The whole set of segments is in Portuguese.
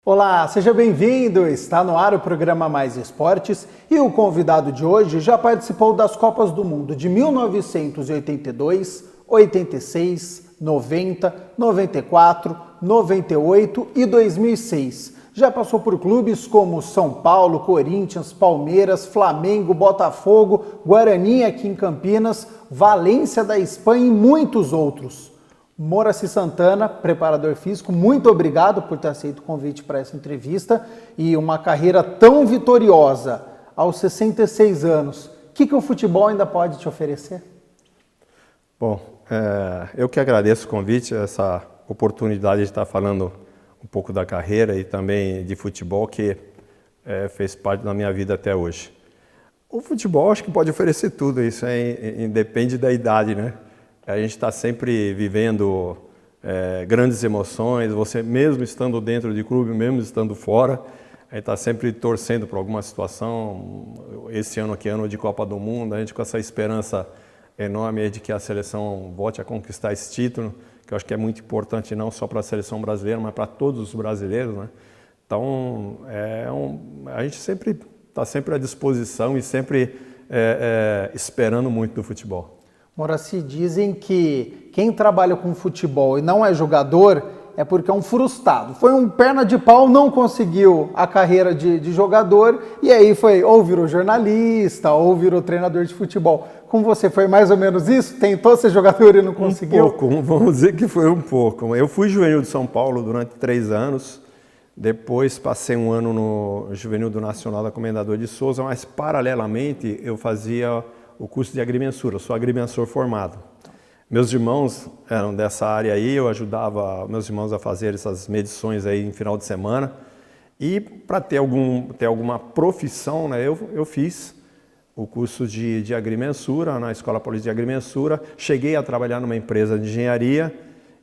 Olá, seja bem-vindo! Está no ar o programa Mais Esportes e o convidado de hoje já participou das Copas do Mundo de 1982, 86, 90, 94, 98 e 2006. Já passou por clubes como São Paulo, Corinthians, Palmeiras, Flamengo, Botafogo, Guarani aqui em Campinas, Valência da Espanha e muitos outros. Moraci Santana, preparador físico, muito obrigado por ter aceito o convite para essa entrevista e uma carreira tão vitoriosa aos 66 anos. O que o futebol ainda pode te oferecer? Bom, eu que agradeço o convite, essa oportunidade de estar falando um pouco da carreira e também de futebol que fez parte da minha vida até hoje. O futebol acho que pode oferecer tudo, isso independe da idade, né? A gente está sempre vivendo grandes emoções, você mesmo estando dentro de clube, mesmo estando fora, a gente está sempre torcendo por alguma situação. Esse ano aqui, ano de Copa do Mundo, a gente com essa esperança enorme de que a seleção volte a conquistar esse título, que eu acho que é muito importante não só para a seleção brasileira, mas para todos os brasileiros, né? Então, a gente sempre está sempre à disposição e sempre esperando muito do futebol. Moraci, dizem que quem trabalha com futebol e não é jogador é porque é um frustrado. Foi um perna de pau, não conseguiu a carreira de jogador e aí foi ou virou jornalista ou virou treinador de futebol. Com você foi mais ou menos isso? Tentou ser jogador e não conseguiu? Um pouco, vamos dizer que foi um pouco. Eu fui juvenil de São Paulo durante 3 anos, depois passei um ano no juvenil do Nacional da Comendador de Souza, mas paralelamente eu fazia o curso de agrimensura, eu sou agrimensor formado. Meus irmãos eram dessa área aí, eu ajudava meus irmãos a fazer essas medições aí em final de semana. E para ter alguma profissão, né, eu fiz o curso de agrimensura na Escola Paulista de Agrimensura. Cheguei a trabalhar numa empresa de engenharia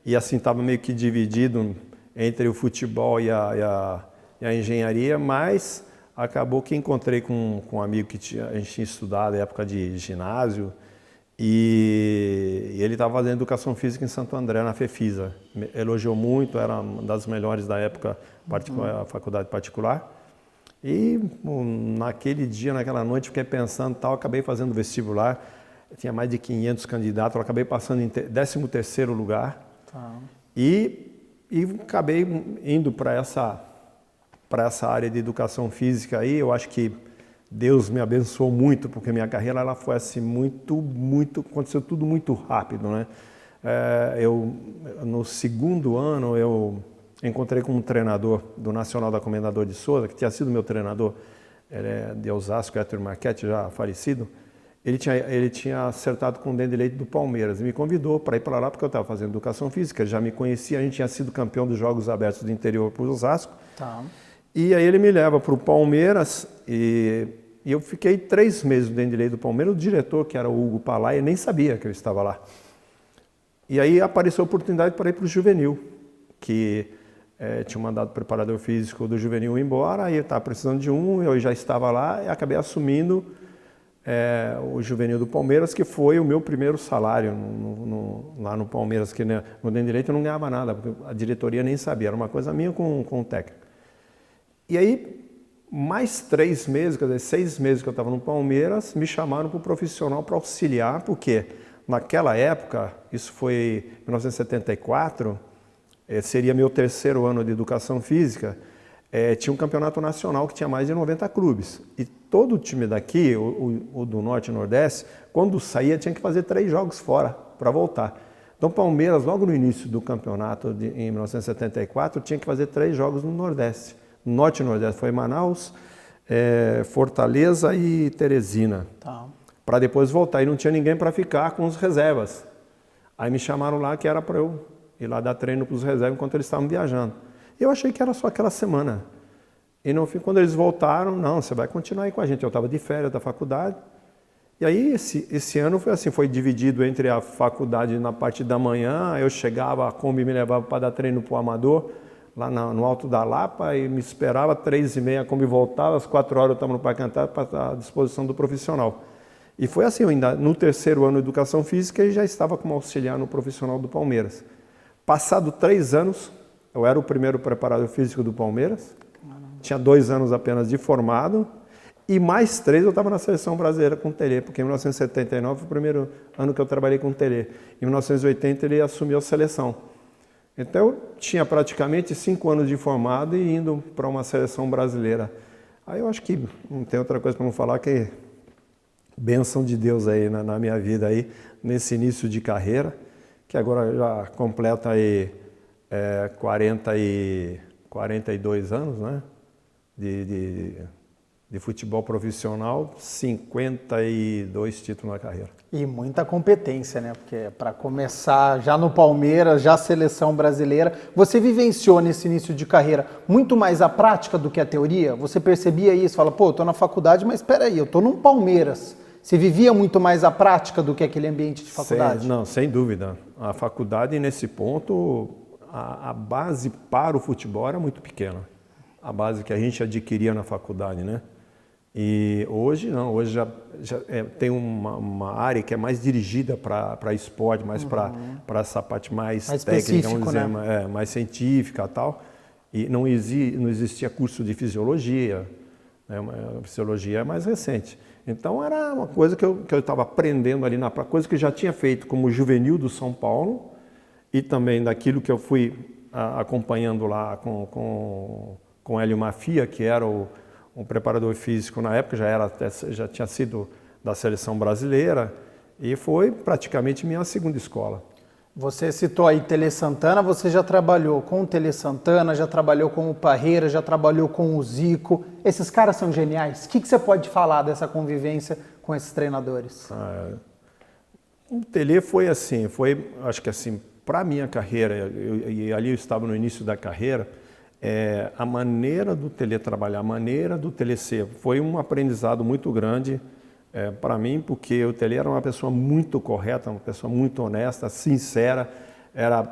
e assim estava meio que dividido entre o futebol e a engenharia, mas acabou que encontrei com um amigo que a gente tinha estudado na época de ginásio e ele estava fazendo educação física em Santo André, na FEFISA. Elogiou muito, era uma das melhores da época, a faculdade particular. E naquele dia, naquela noite, fiquei pensando, acabei fazendo vestibular, tinha mais de 500 candidatos, eu acabei passando em 13º lugar. E acabei indo para essa área de educação física aí. Eu acho que Deus me abençoou muito, porque minha carreira ela foi assim aconteceu tudo muito rápido, né? No 2º ano eu encontrei com um treinador do Nacional da Comendador de Souza, que tinha sido meu treinador, ele é de Osasco, Héctor Marchetti, já falecido. Ele tinha acertado com o Dente de Leite do Palmeiras e me convidou para ir para lá porque eu estava fazendo educação física, ele já me conhecia, a gente tinha sido campeão dos Jogos Abertos do Interior por Osasco. E aí ele me leva para o Palmeiras e eu fiquei 3 meses no Dente de Leite do Palmeiras. O diretor, que era o Hugo Palaia, nem sabia que eu estava lá. E aí apareceu a oportunidade para ir para o juvenil, que tinha mandado o preparador físico do juvenil embora, aí eu estava precisando de eu já estava lá e acabei assumindo o juvenil do Palmeiras, que foi o meu primeiro salário lá no Palmeiras, que no Dente de Leite eu não ganhava nada, porque a diretoria nem sabia, era uma coisa minha com o técnico. E aí, mais 3 meses, quer dizer, 6 meses que eu estava no Palmeiras, me chamaram para o profissional para auxiliar, porque naquela época, isso foi em 1974, seria meu 3º ano de educação física, tinha um campeonato nacional que tinha mais de 90 clubes. E todo o time daqui, o do Norte e Nordeste, quando saía tinha que fazer 3 jogos fora para voltar. Então Palmeiras, logo no início do campeonato, em 1974, tinha que fazer 3 jogos no Nordeste. Norte e Nordeste, foi Manaus, Fortaleza e Teresina, para depois voltar. E não tinha ninguém para ficar com os reservas. Aí me chamaram lá que era para eu ir lá dar treino para os reservas enquanto eles estavam viajando. Eu achei que era só aquela semana. E no fim, quando eles voltaram, não, você vai continuar aí com a gente. Eu estava de férias da faculdade. E aí esse ano foi assim, foi dividido entre a faculdade na parte da manhã, eu chegava, a Kombi me levava para dar treino para o amador, lá no Alto da Lapa, e me esperava 3h30, a Kombi voltava, às 4 horas eu estava no Parque Antártico para estar à disposição do profissional. E foi assim, eu ainda no 3º ano de Educação Física e já estava como auxiliar no profissional do Palmeiras. Passado 3 anos, Eu era o primeiro preparador físico do Palmeiras, tinha 2 anos apenas de formado, e mais 3 eu estava na seleção brasileira com o Tele, porque em 1979 foi o primeiro ano que eu trabalhei com o Tele. Em 1980 ele assumiu a seleção. Então eu tinha praticamente 5 anos de formado e indo para uma seleção brasileira. Aí eu acho que não tem outra coisa para não falar que bênção de Deus aí na minha vida aí, nesse início de carreira, que agora já completa aí 42 anos, né? De futebol profissional, 52 títulos na carreira. E muita competência, né? Porque para começar já no Palmeiras, já seleção brasileira, você vivenciou nesse início de carreira muito mais a prática do que a teoria? Você percebia isso? Fala, pô, eu tô na faculdade, mas espera aí, eu tô no Palmeiras. Você vivia muito mais a prática do que aquele ambiente de faculdade? Não, sem dúvida. A faculdade, nesse ponto, a base para o futebol era muito pequena. A base que a gente adquiria na faculdade, né? E hoje não, hoje já tem uma área que é mais dirigida para esporte, mais para essa parte mais técnica, vamos dizer, né? Mais científica e tal. E não existia curso de fisiologia, né? A fisiologia é mais recente. Então era uma coisa que eu estava aprendendo ali, coisa que eu já tinha feito como juvenil do São Paulo e também daquilo que eu fui acompanhando lá com Hélio Mafia, que era um preparador físico na época, já tinha sido da seleção brasileira e foi praticamente minha segunda escola. Você citou aí Tele Santana, você já trabalhou com o Tele Santana, já trabalhou com o Parreira, já trabalhou com o Zico. Esses caras são geniais. O que você pode falar dessa convivência com esses treinadores? O Tele foi assim, acho que assim, para a minha carreira, e ali eu estava no início da carreira, a maneira do Tele trabalhar, a maneira do Tele ser, foi um aprendizado muito grande para mim, porque o Tele era uma pessoa muito correta, uma pessoa muito honesta, sincera, era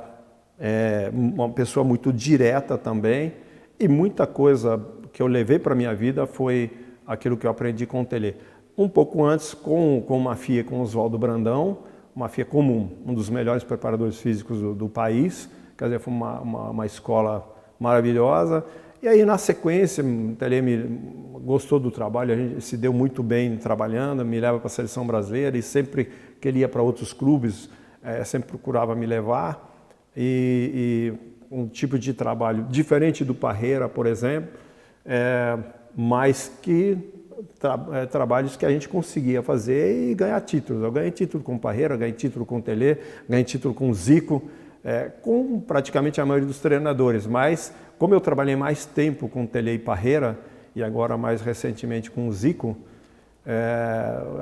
uma pessoa muito direta também, e muita coisa que eu levei para a minha vida foi aquilo que eu aprendi com o Tele. Um pouco antes, com o Mafia, com o Oswaldo Brandão, o Mafia como um dos melhores preparadores físicos do país, quer dizer, foi uma escola maravilhosa. E aí, na sequência, o Tele gostou do trabalho, a gente se deu muito bem trabalhando, me leva para a seleção brasileira e sempre que ele ia para outros clubes, sempre procurava me levar. E um tipo de trabalho diferente do Parreira, por exemplo, mas que trabalhos que a gente conseguia fazer e ganhar títulos. Eu ganhei título com o Parreira, ganhei título com o Tele, ganhei título com o Zico, com praticamente a maioria dos treinadores, mas como eu trabalhei mais tempo com Tele e Parreira, e agora mais recentemente com o Zico,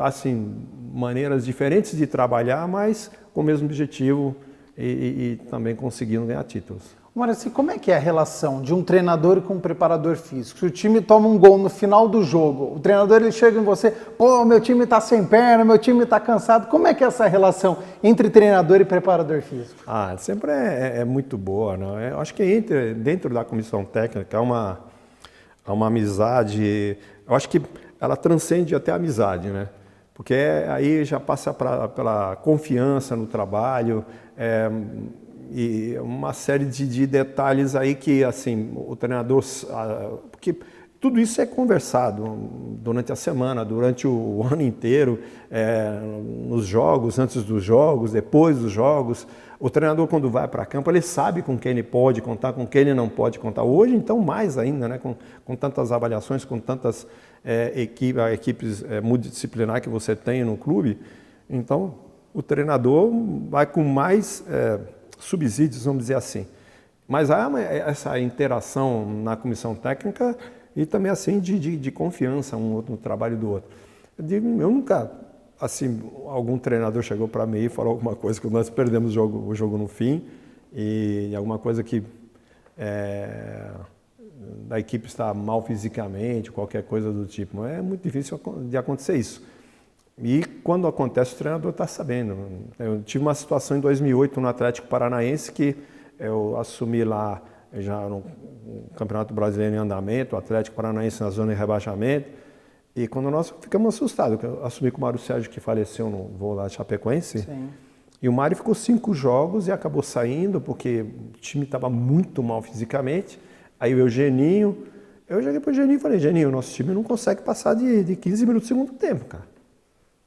assim, maneiras diferentes de trabalhar, mas com o mesmo objetivo e também conseguindo ganhar títulos. Maurício, como é que é a relação de um treinador com um preparador físico? Se o time toma um gol no final do jogo, o treinador ele chega em você, pô, meu time está sem perna, meu time está cansado. Como é que é essa relação entre treinador e preparador físico? Sempre é muito boa, né? Eu acho que dentro da comissão técnica há uma amizade, eu acho que ela transcende até a amizade, né? Porque aí já passa pela confiança no trabalho, e uma série de detalhes aí que, assim, o treinador... Porque tudo isso é conversado durante a semana, durante o ano inteiro, nos jogos, antes dos jogos, depois dos jogos. O treinador, quando vai para campo, ele sabe com quem ele pode contar, com quem ele não pode contar. Hoje, então, mais ainda, né? Com tantas avaliações, com tantas equipes multidisciplinares que você tem no clube. Então, o treinador vai com mais... subsídios, vamos dizer assim. Mas há essa interação na comissão técnica e também assim de confiança um outro no trabalho do outro. Eu nunca, assim, algum treinador chegou para mim e falou alguma coisa que nós perdemos o jogo no fim e alguma coisa que da equipe está mal fisicamente, qualquer coisa do tipo. É muito difícil de acontecer isso. E quando acontece, o treinador está sabendo. Eu tive uma situação em 2008 no Atlético Paranaense que eu assumi lá já no Campeonato Brasileiro em andamento, o Atlético Paranaense na zona de rebaixamento. E quando nós ficamos assustados, eu assumi com o Mário Sérgio, que faleceu no voo lá de Chapecoense. Sim. E o Mário ficou 5 jogos e acabou saindo porque o time estava muito mal fisicamente. Aí o Eugeninho, eu cheguei para o Eugeninho e falei, Eugeninho, nosso time não consegue passar de 15 minutos do segundo tempo, cara.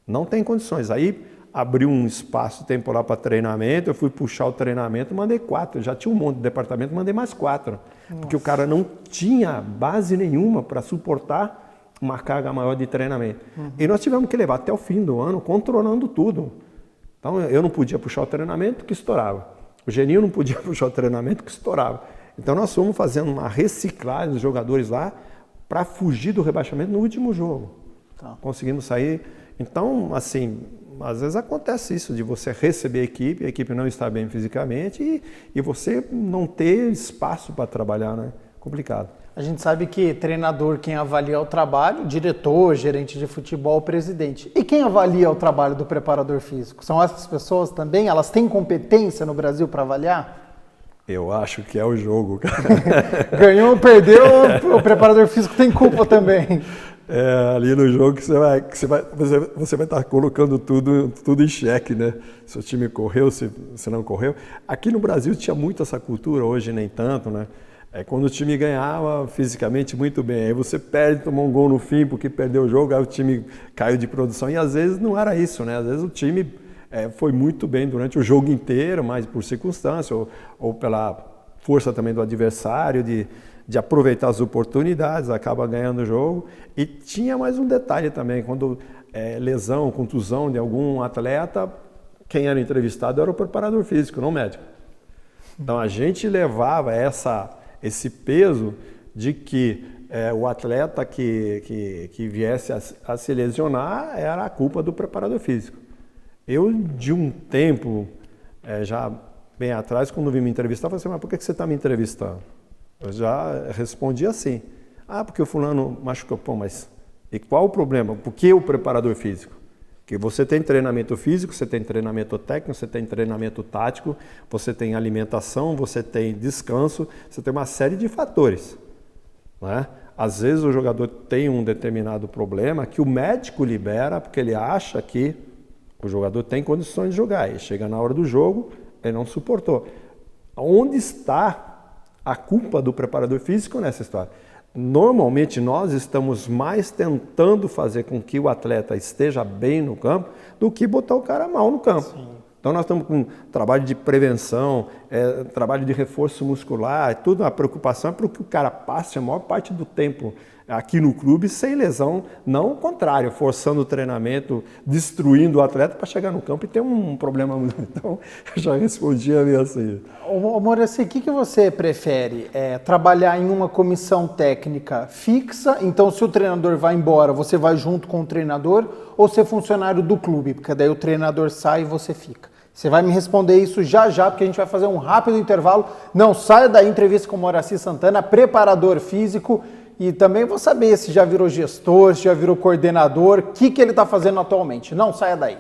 Não tem condições. Aí abriu um espaço temporal para treinamento, eu fui puxar o treinamento, mandei 4. Eu já tinha um monte de departamento, mandei mais 4. Porque o cara não tinha base nenhuma para suportar uma carga maior de treinamento. E nós tivemos que levar até o fim do ano controlando tudo. Então eu não podia puxar o treinamento que estourava. O Geninho não podia puxar o treinamento que estourava. Então nós fomos fazendo uma reciclagem dos jogadores lá para fugir do rebaixamento no último jogo. Tá. Conseguimos sair. Então, assim, às vezes acontece isso de você receber a equipe não está bem fisicamente e você não ter espaço para trabalhar, né? Complicado. A gente sabe que treinador, quem avalia o trabalho, diretor, gerente de futebol, presidente. E quem avalia o trabalho do preparador físico? São essas pessoas também? Elas têm competência no Brasil para avaliar? Eu acho que é o jogo, cara. Ganhou ou perdeu, o preparador físico tem culpa também. É ali no jogo que você vai estar colocando tudo em xeque, né? Se o time correu, se não correu. Aqui no Brasil tinha muito essa cultura, hoje nem tanto, né? Quando o time ganhava fisicamente muito bem, aí você perde, tomou um gol no fim porque perdeu o jogo, aí o time caiu de produção e às vezes não era isso, né? Às vezes o time foi muito bem durante o jogo inteiro, mas por circunstância ou pela força também do adversário, de aproveitar as oportunidades, acaba ganhando o jogo. E tinha mais um detalhe também, quando lesão, contusão de algum atleta, quem era entrevistado era o preparador físico, não o médico. Então a gente levava esse peso de que o atleta que viesse a se lesionar era a culpa do preparador físico. Eu, de um tempo, já bem atrás, quando vim me entrevistar, eu falei assim, mas por que você está me entrevistando? Eu já respondi assim, porque o fulano machucou. Pô, mas e qual o problema? Por que o preparador físico? Porque você tem treinamento físico, você tem treinamento técnico, você tem treinamento tático, você tem alimentação, você tem descanso, você tem uma série de fatores, né? Às vezes o jogador tem um determinado problema que o médico libera porque ele acha que o jogador tem condições de jogar. E chega na hora do jogo, ele não suportou. Onde está a culpa do preparador físico nessa história? Normalmente nós estamos mais tentando fazer com que o atleta esteja bem no campo do que botar o cara mal no campo. Sim. Então nós estamos com trabalho de prevenção, trabalho de reforço muscular, tudo a preocupação é para que o cara passe a maior parte do tempo aqui no clube sem lesão, não o contrário, forçando o treinamento, destruindo o atleta para chegar no campo e ter um problema. Então, eu já respondia meio assim. Moraci, o que você prefere? Trabalhar em uma comissão técnica fixa, então se o treinador vai embora, você vai junto com o treinador, ou ser funcionário do clube, porque daí o treinador sai e você fica? Você vai me responder isso já, porque a gente vai fazer um rápido intervalo. Não saia da entrevista com o Moraci Santana, preparador físico. E também vou saber se já virou gestor, se já virou coordenador, o que ele está fazendo atualmente. Não saia daí.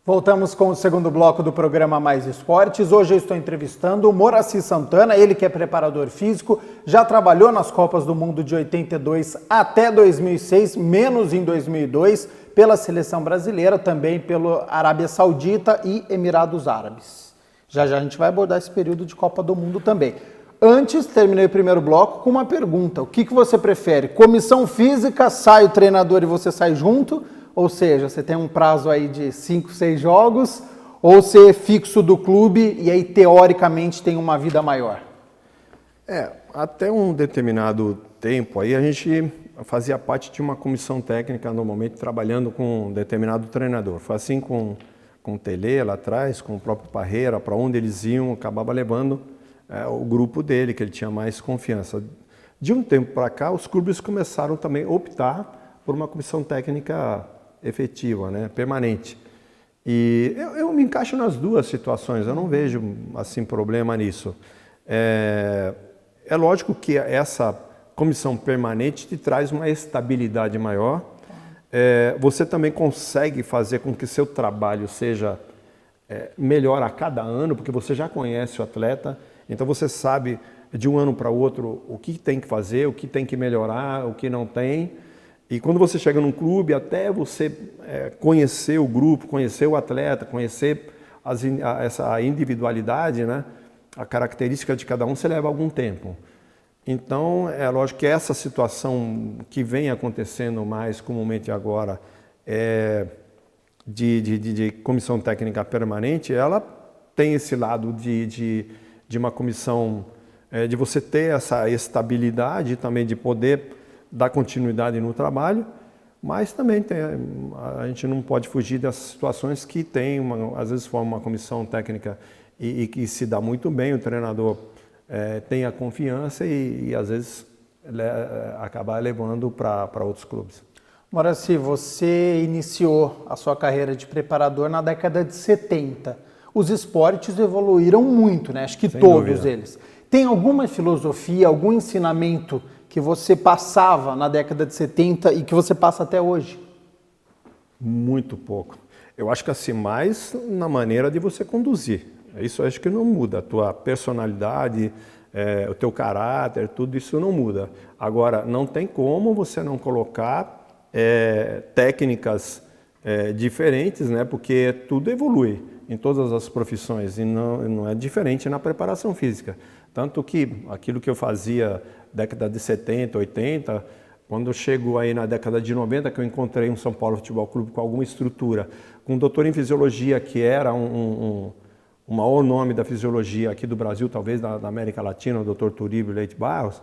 Voltamos com o segundo bloco do programa Mais Esportes. Hoje eu estou entrevistando o Moraci Santana, ele que é preparador físico, já trabalhou nas Copas do Mundo de 82 até 2006, menos em 2002, pela seleção brasileira, também pela Arábia Saudita e Emirados Árabes. Já a gente vai abordar esse período de Copa do Mundo também. Antes, terminei o primeiro bloco com uma pergunta. O que você prefere? Comissão física, sai o treinador e você sai junto? Ou seja, você tem um prazo aí de 5, 6 jogos, ou ser fixo do clube e aí teoricamente tem uma vida maior? Até um determinado tempo aí a gente fazia parte de uma comissão técnica, normalmente trabalhando com um determinado treinador. Foi assim com o Tele lá atrás, com o próprio Parreira, para onde eles iam, acabava levando o grupo dele, que ele tinha mais confiança. De um tempo para cá, os clubes começaram também a optar por uma comissão técnica efetiva, né, permanente. E eu me encaixo nas duas situações, eu não vejo assim problema nisso. É lógico que essa comissão permanente te traz uma estabilidade maior. Você também consegue fazer com que seu trabalho seja melhora a cada ano, porque você já conhece o atleta, então você sabe de um ano para outro o que tem que fazer, o que tem que melhorar, o que não tem. E quando você chega num clube, até você conhecer o grupo, conhecer o atleta, conhecer essa individualidade, né? A característica de cada um, você leva algum tempo. Então, é lógico que essa situação que vem acontecendo mais comumente agora de comissão técnica permanente, ela tem esse lado de uma comissão, de você ter essa estabilidade também de poder dar continuidade no trabalho, mas também a gente não pode fugir dessas situações que tem, às vezes forma uma comissão técnica e que se dá muito bem, o treinador tem a confiança e às vezes acaba levando para outros clubes. Moraci, você iniciou a sua carreira de preparador na década de 70. Os esportes evoluíram muito, né? Acho que todos eles. Tem alguma filosofia, algum ensinamento que você passava na década de 70 e que você passa até hoje? Muito pouco. Eu acho que assim, mais na maneira de você conduzir. Isso eu acho que não muda. A tua personalidade, o teu caráter, tudo isso não muda. Agora, não tem como você não colocar técnicas diferentes, né? Porque tudo evolui em todas as profissões e não é diferente na preparação física. Tanto que aquilo que eu fazia década de 70, 80, quando chegou aí na década de 90, que eu encontrei um São Paulo Futebol Clube com alguma estrutura, com um doutor em fisiologia que era o maior nome da fisiologia aqui do Brasil, talvez da América Latina, o Dr. Turíbio Leite Barros,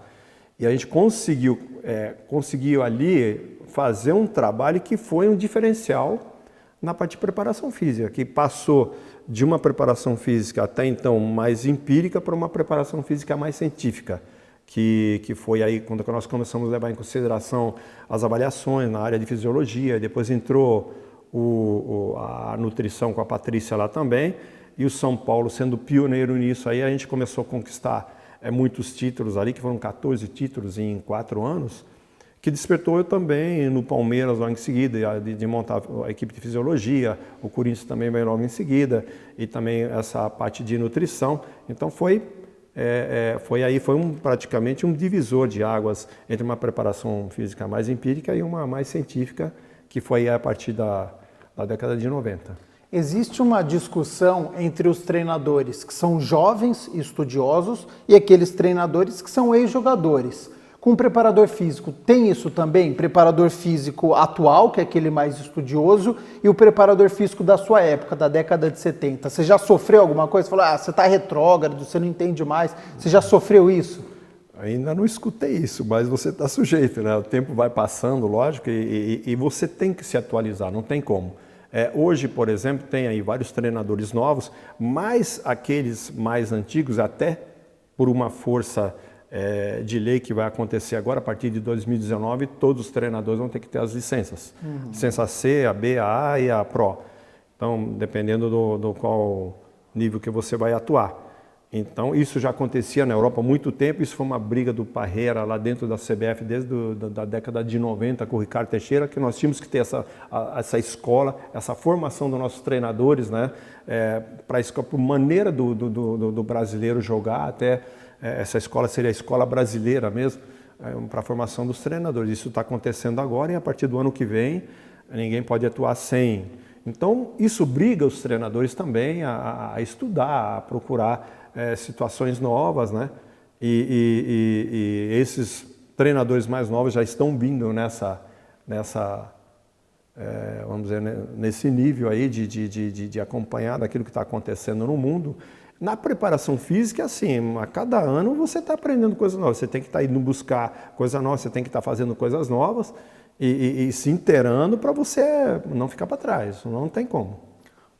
e a gente conseguiu ali fazer um trabalho que foi um diferencial na parte de preparação física, que passou de uma preparação física até então mais empírica para uma preparação física mais científica, que foi aí quando nós começamos a levar em consideração as avaliações na área de fisiologia, depois entrou a nutrição com a Patrícia lá também, e o São Paulo sendo pioneiro nisso, aí a gente começou a conquistar muitos títulos ali, que foram 14 títulos em 4 anos, que despertou eu também no Palmeiras logo em seguida, de montar a equipe de fisiologia, o Corinthians também veio logo em seguida, e também essa parte de nutrição. Então foi praticamente um divisor de águas entre uma preparação física mais empírica e uma mais científica, que foi a partir da década de 90. Existe uma discussão entre os treinadores que são jovens e estudiosos e aqueles treinadores que são ex-jogadores. Com o preparador físico, tem isso também? Preparador físico atual, que é aquele mais estudioso, e o preparador físico da sua época, da década de 70. Você já sofreu alguma coisa? Você falou, você está retrógrado, você não entende mais. Você já sofreu isso? Ainda não escutei isso, mas você está sujeito, né? O tempo vai passando, lógico, e você tem que se atualizar, não tem como. Hoje, por exemplo, tem aí vários treinadores novos, mas aqueles mais antigos, até por uma força de lei que vai acontecer agora, a partir de 2019, todos os treinadores vão ter que ter as licenças. Licença C, a B, a A e a PRO. Então, dependendo do qual nível que você vai atuar. Então, isso já acontecia na Europa há muito tempo, isso foi uma briga do Parreira lá dentro da CBF desde da década de 90 com o Ricardo Teixeira, que nós tínhamos que ter essa escola, essa formação dos nossos treinadores, né, para a maneira do brasileiro jogar, até essa escola seria a escola brasileira mesmo, para a formação dos treinadores. Isso está acontecendo agora e a partir do ano que vem ninguém pode atuar sem. Então, isso obriga os treinadores também a estudar, a procurar situações novas, né? E esses treinadores mais novos já estão vindo vamos dizer, nesse nível aí de acompanhar daquilo que está acontecendo no mundo. Na preparação física, assim, a cada ano você está aprendendo coisas novas, você tem que estar indo buscar coisas novas, você tem que estar fazendo coisas novas e se inteirando para você não ficar para trás, não tem como.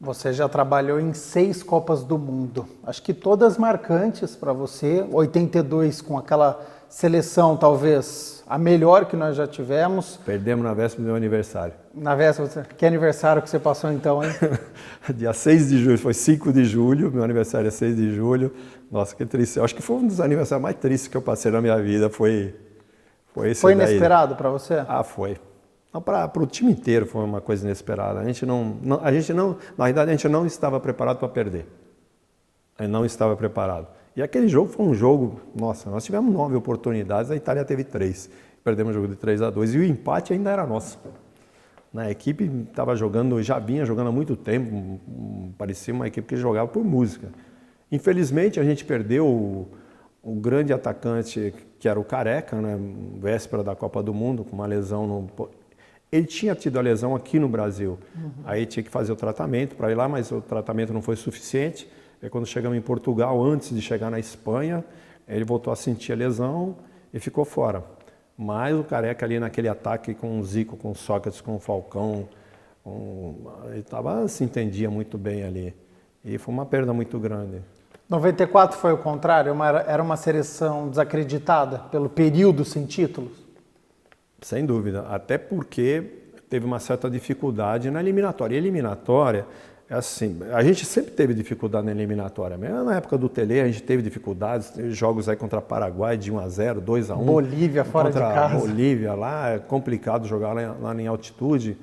Você já trabalhou em 6 Copas do Mundo, acho que todas marcantes para você, 82 com aquela seleção talvez a melhor que nós já tivemos. Perdemos na véspera do meu aniversário. Na véspera, que aniversário que você passou então, hein? Dia 6 de julho, foi 5 de julho, meu aniversário é 6 de julho. Nossa, que triste, eu acho que foi um dos aniversários mais tristes que eu passei na minha vida, foi esse Foi inesperado para você? Ah, foi. Para o time inteiro foi uma coisa inesperada. Na verdade, a gente não estava preparado para perder. A gente não estava preparado. E aquele jogo foi um jogo, nossa, nós tivemos 9 oportunidades, a Itália teve 3. Perdemos o jogo de 3-2 e o empate ainda era nosso. A equipe estava jogando, já vinha jogando há muito tempo, parecia uma equipe que jogava por música. Infelizmente, a gente perdeu o grande atacante, que era o Careca, né, véspera da Copa do Mundo, com uma lesão no... Ele tinha tido a lesão aqui no Brasil, aí tinha que fazer o tratamento para ir lá, mas o tratamento não foi suficiente. Aí quando chegamos em Portugal, antes de chegar na Espanha, ele voltou a sentir a lesão e ficou fora. Mas o Careca ali naquele ataque com o Zico, com o Sócrates, com o Falcão, ele se entendia muito bem ali. E foi uma perda muito grande. 94 foi o contrário? Era uma seleção desacreditada pelo período sem títulos? Sem dúvida, até porque teve uma certa dificuldade na eliminatória. E eliminatória, é assim, a gente sempre teve dificuldade na eliminatória. Mesmo na época do Tele, a gente teve dificuldades, teve jogos aí contra Paraguai de 1-0, 2-1. Bolívia fora de casa. Bolívia lá, é complicado jogar lá em altitude.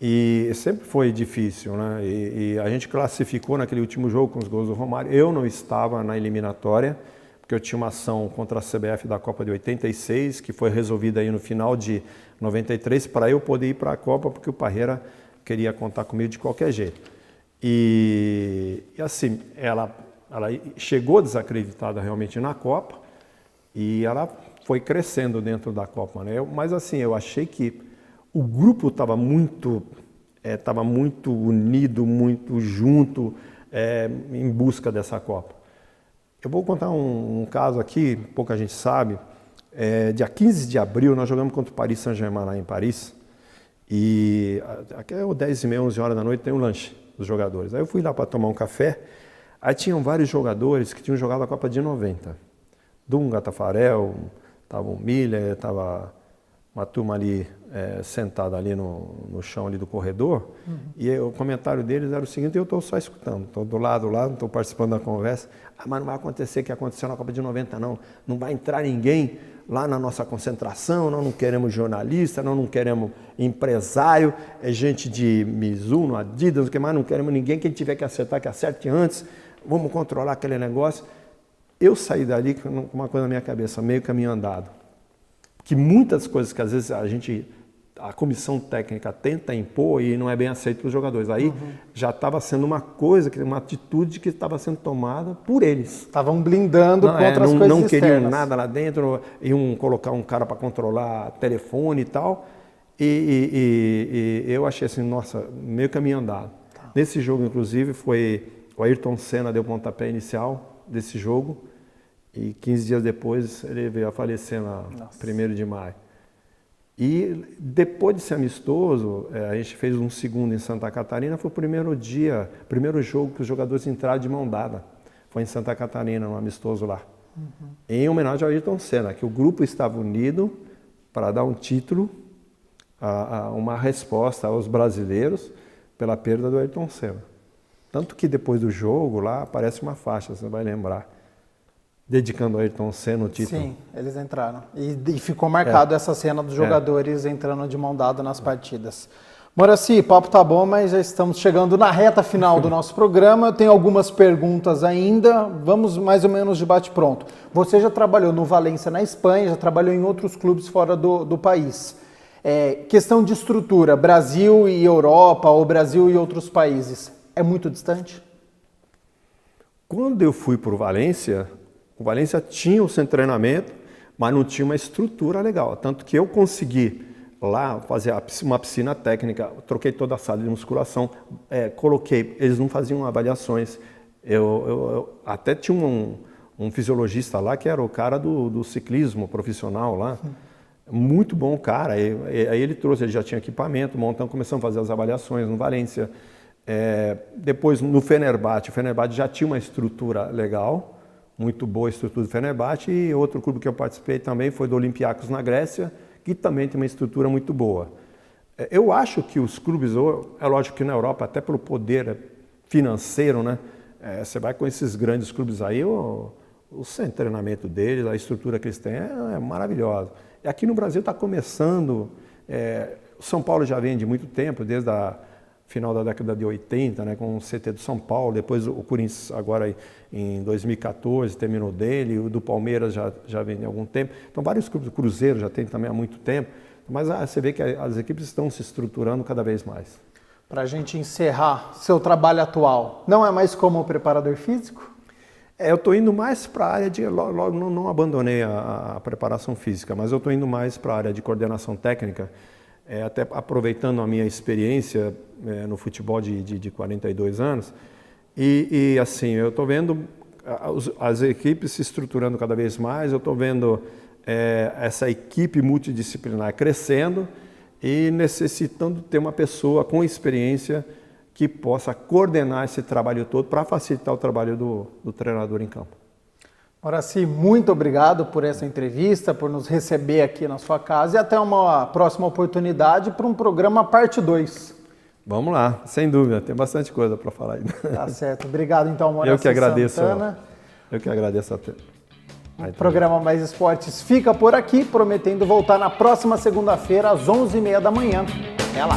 E sempre foi difícil, né? E a gente classificou naquele último jogo com os gols do Romário. Eu não estava na eliminatória, porque eu tinha uma ação contra a CBF da Copa de 86, que foi resolvida aí no final de 93, para eu poder ir para a Copa, porque o Parreira queria contar comigo de qualquer jeito. E assim, ela chegou desacreditada realmente na Copa, e ela foi crescendo dentro da Copa, né? Mas assim, eu achei que o grupo estava muito unido, muito junto, em busca dessa Copa. Eu vou contar um caso aqui, pouca gente sabe. Dia 15 de abril, nós jogamos contra o Paris Saint-Germain lá em Paris. E aqui é 10h30, 11 horas da noite, tem um lanche dos jogadores. Aí eu fui lá para tomar um café. Aí tinham vários jogadores que tinham jogado a Copa de 90. Dunga, Tafarel, estava o Miller, estava uma turma ali sentada ali no chão ali do corredor. E o comentário deles era o seguinte: eu estou só escutando, estou do lado lá, não estou participando da conversa. Mas não vai acontecer o que aconteceu na Copa de 90 não. Não vai entrar ninguém lá na nossa concentração, nós não queremos jornalista, nós não queremos empresário, gente de Mizuno, Adidas, o que mais, não queremos ninguém, quem tiver que acertar, que acerte antes, vamos controlar aquele negócio. Eu saí dali com uma coisa na minha cabeça, meio caminho andado. Que muitas coisas que às vezes a comissão técnica tenta impor e não é bem aceito pelos jogadores. Aí já estava sendo uma atitude que estava sendo tomada por eles. Estavam blindando contra as coisas não externas. Queriam nada lá dentro, iam colocar um cara para controlar telefone e tal. E eu achei assim, nossa, meio caminho andado. Tá. Nesse jogo, inclusive, foi o Ayrton Senna deu o pontapé inicial desse jogo. E 15 dias depois ele veio a falecer na 1º de maio. E depois de ser amistoso, a gente fez um segundo em Santa Catarina, foi o primeiro jogo que os jogadores entraram de mão dada. Foi em Santa Catarina, um amistoso lá. Em homenagem ao Ayrton Senna, que o grupo estava unido para dar um título, uma resposta aos brasileiros pela perda do Ayrton Senna. Tanto que depois do jogo lá aparece uma faixa, você vai lembrar, dedicando ao Ayrton Senna o título. Sim, eles entraram. E ficou marcado essa cena dos jogadores entrando de mão dada nas partidas. Moraci, o papo tá bom, mas já estamos chegando na reta final do nosso programa. Eu tenho algumas perguntas ainda. Vamos mais ou menos de bate-pronto. Você já trabalhou no Valência, na Espanha, já trabalhou em outros clubes fora do país. Questão de estrutura, Brasil e Europa, ou Brasil e outros países, é muito distante? Quando eu fui para o Valência tinha o centro de treinamento, mas não tinha uma estrutura legal. Tanto que eu consegui lá fazer uma piscina técnica, troquei toda a sala de musculação, coloquei, eles não faziam avaliações. Eu até tinha um fisiologista lá que era o cara do ciclismo profissional lá, muito bom cara. Aí ele trouxe, ele já tinha equipamento, começamos a fazer as avaliações no Valência. Depois no Fenerbahçe, o Fenerbahçe já tinha uma estrutura legal, muito boa a estrutura do Fenerbahçe, e outro clube que eu participei também foi do Olympiacos na Grécia, que também tem uma estrutura muito boa. Eu acho que os clubes, é lógico que na Europa, até pelo poder financeiro, né, você vai com esses grandes clubes aí, o centro de treinamento deles, a estrutura que eles têm é maravilhosa. E aqui no Brasil está começando, o São Paulo já vem de muito tempo, desde a final da década de 80, né, com o CT do São Paulo, depois o Corinthians agora em 2014 terminou dele, o do Palmeiras já vem há algum tempo. Então vários clubes, o Cruzeiro já tem também há muito tempo, mas você vê que as equipes estão se estruturando cada vez mais. Para a gente encerrar, seu trabalho atual, não é mais como preparador físico? Eu estou indo mais para a área de... Logo, não abandonei a preparação física, mas eu estou indo mais para a área de coordenação técnica, até aproveitando a minha experiência no futebol de 42 anos. E assim, eu estou vendo as equipes se estruturando cada vez mais, eu estou vendo essa equipe multidisciplinar crescendo e necessitando ter uma pessoa com experiência que possa coordenar esse trabalho todo para facilitar o trabalho do treinador em campo. Horaci, muito obrigado por essa entrevista, por nos receber aqui na sua casa e até uma próxima oportunidade para um programa parte 2. Vamos lá, sem dúvida, tem bastante coisa para falar ainda. Tá certo, obrigado então, Horaci Eu que agradeço. Santana. Eu que agradeço a O programa Mais Esportes fica por aqui, prometendo voltar na próxima segunda-feira às 11h30 da manhã. Até lá!